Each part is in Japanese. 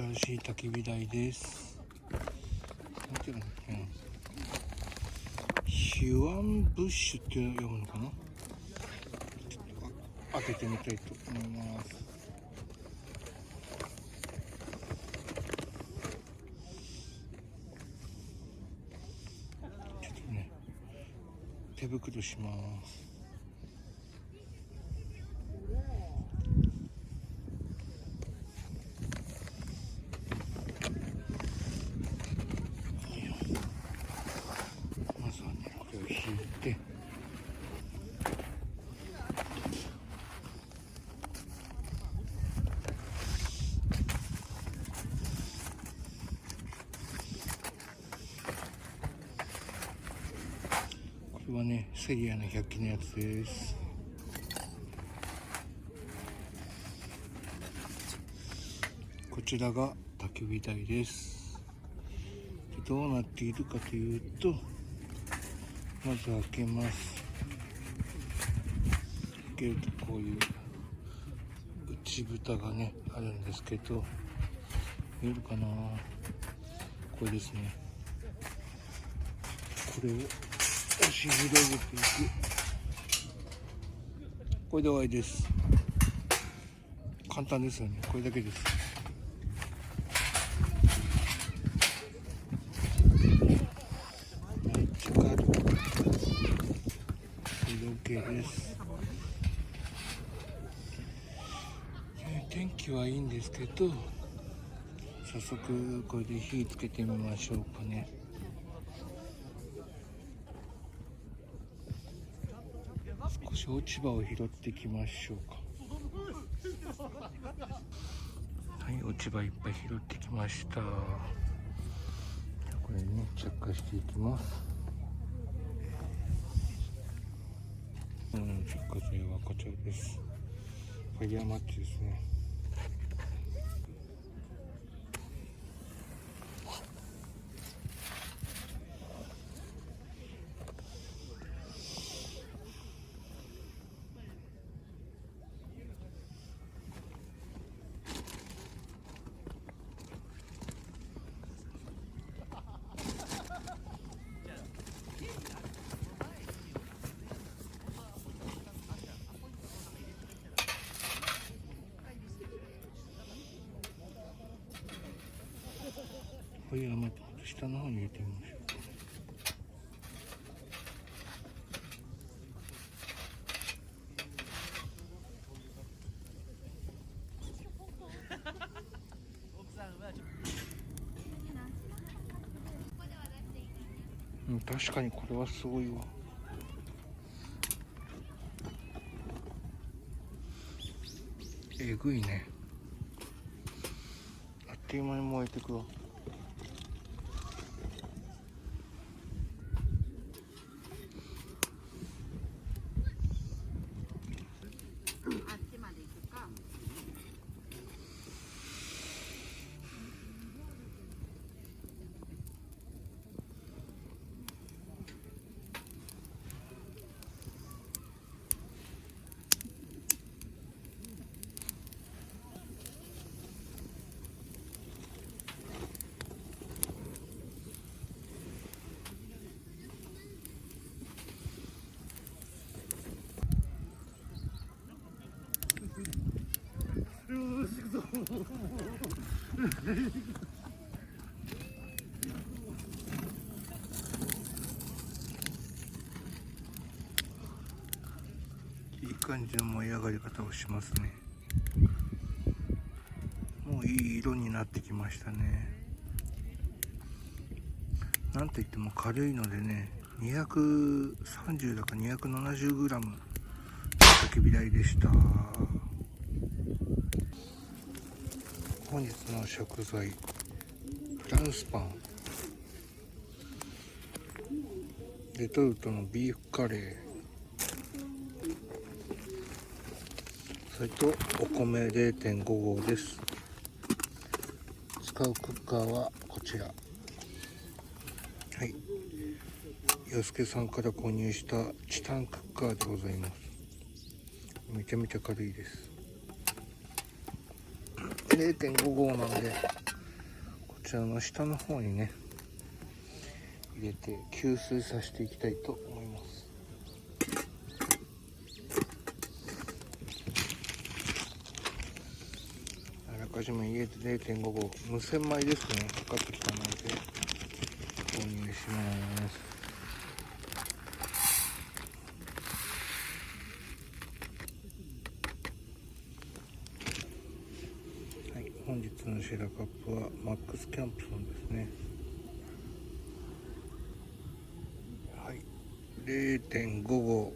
新しい焚き火台です。ヒュアンブッシュって読むのかな。ちょっと開けてみたいと思います。ちょっとね、手袋します。まずはね、これを引いて、これはね、セリアの100均のやつです。こちらが焚き火台です。でどうなっているかというと、まず開けます。開けるとこういう内蓋がねあるんですけど、見えるかな。これですね。これを押し広げていく。これで終わりです。簡単ですよね。これだけです。めっちゃ軽い。これで OK です。天気はいいんですけど、早速これで火つけてみましょうかね。少し落ち葉を拾ってきましょうか。はい、落ち葉いっぱい拾ってきました。これね、着火していきます。着火剤はこちらです。ファイヤーマッチですね。ファイヤーマッチ、下の方に入れてみましょう。確かにこれはすごいわ。えぐいね。あっという間に燃えてくわ。いい感じの燃え上がり方をしますね。もういい色になってきましたね。なんといっても軽いのでね、230だか 270g の焚き火台でした。本日の食材、フランスパン、レトルトのビーフカレー、それとお米 0.5 合です。使うクッカーはこちら。はい、洋介さんから購入したチタンクッカーでございます。めちゃめちゃ軽いです。0.5 合なんでちらの下の方にね入れて吸水させていきたいと思います。あらかじめ家で 0.5 合無洗米ですね、買ってきたので購入します。本日のシェラカップはマックスキャンプソンですね。はい、0.5 号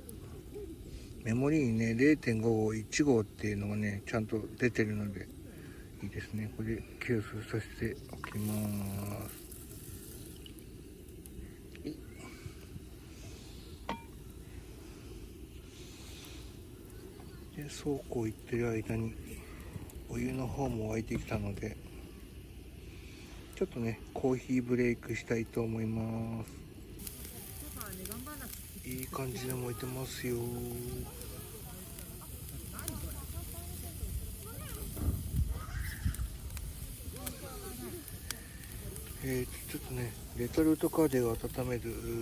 メモリーにね 0.5 号1号っていうのがねちゃんと出てるのでいいですね。これで吸水させておきます。でそうこう言ってる間にお湯の方も沸いてきたのでちょっとねコーヒーブレイクしたいと思います。いい感じで燃えてますよ。ちょっとねレトルトカーデを温める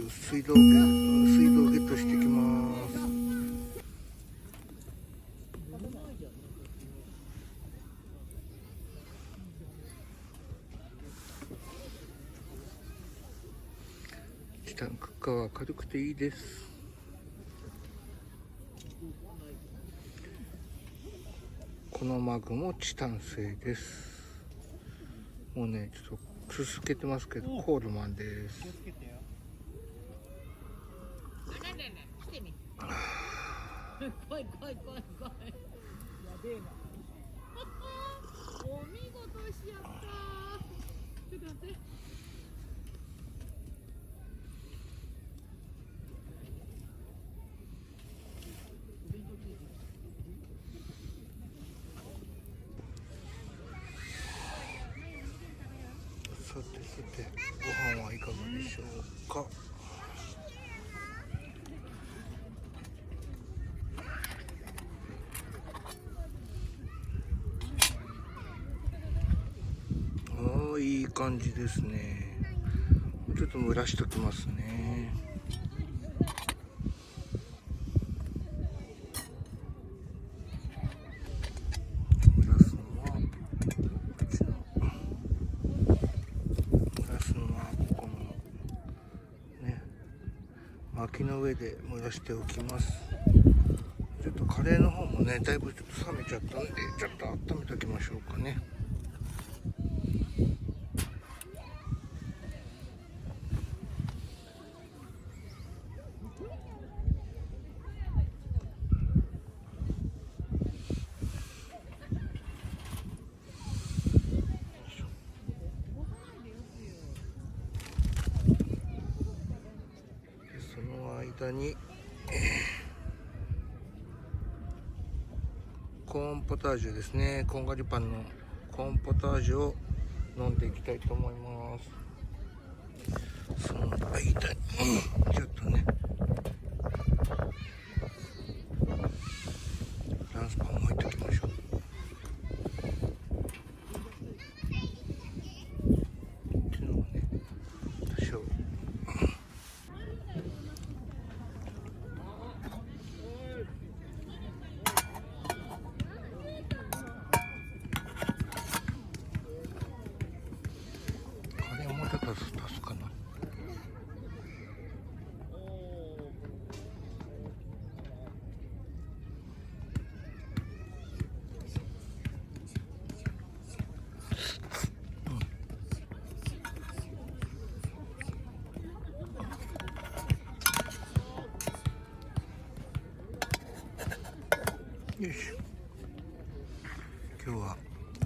水道をゲットしてきます。チタンクッカーは軽くていいです。このマグもチタン製です。もうねちょっとすすけてますけどコールマンです。怖い怖い怖い怖い。やべえな。お見事しやった。ちょっと待って。さてご飯はいかがでしょうか。いい感じですね。ちょっと蒸らしときますね。蒸らすのはここのね薪の上で蒸らしておきます。ちょっとカレーの方もねだいぶちょっと冷めちゃったんでちょっと温めておきましょうかね。その間にコーンポタージュですね。こんがりパンのコーンポタージュを飲んでいきたいと思います。その間にちょっとねフランスパンも置いておきましょう。っていうのもね多少カレーもうちょっと足すかな。よいしょ。今日は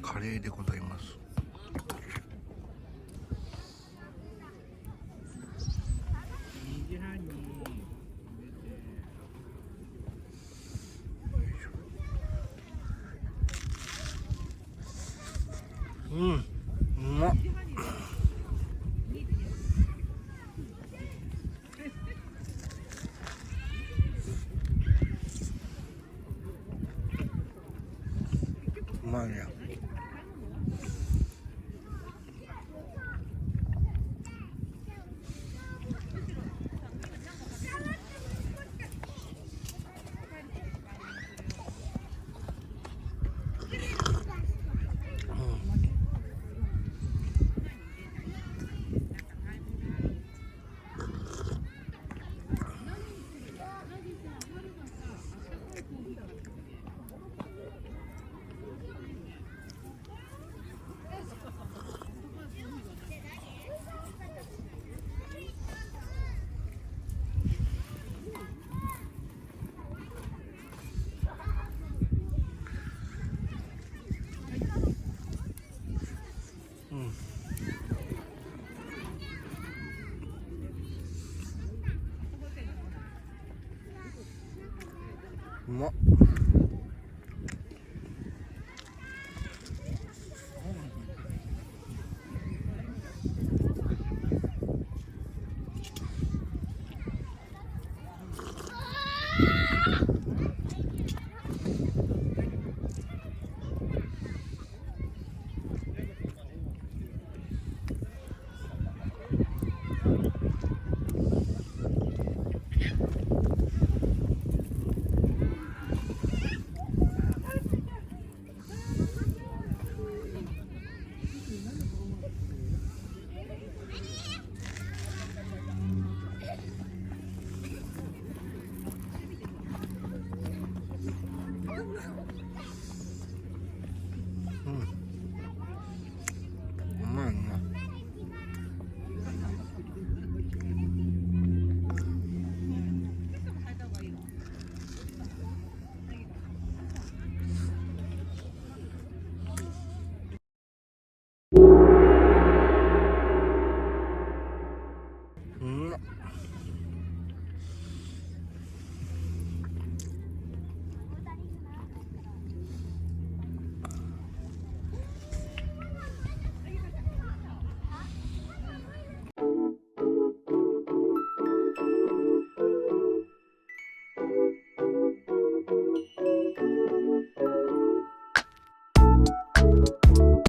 カレーでございます。うん、うまっ。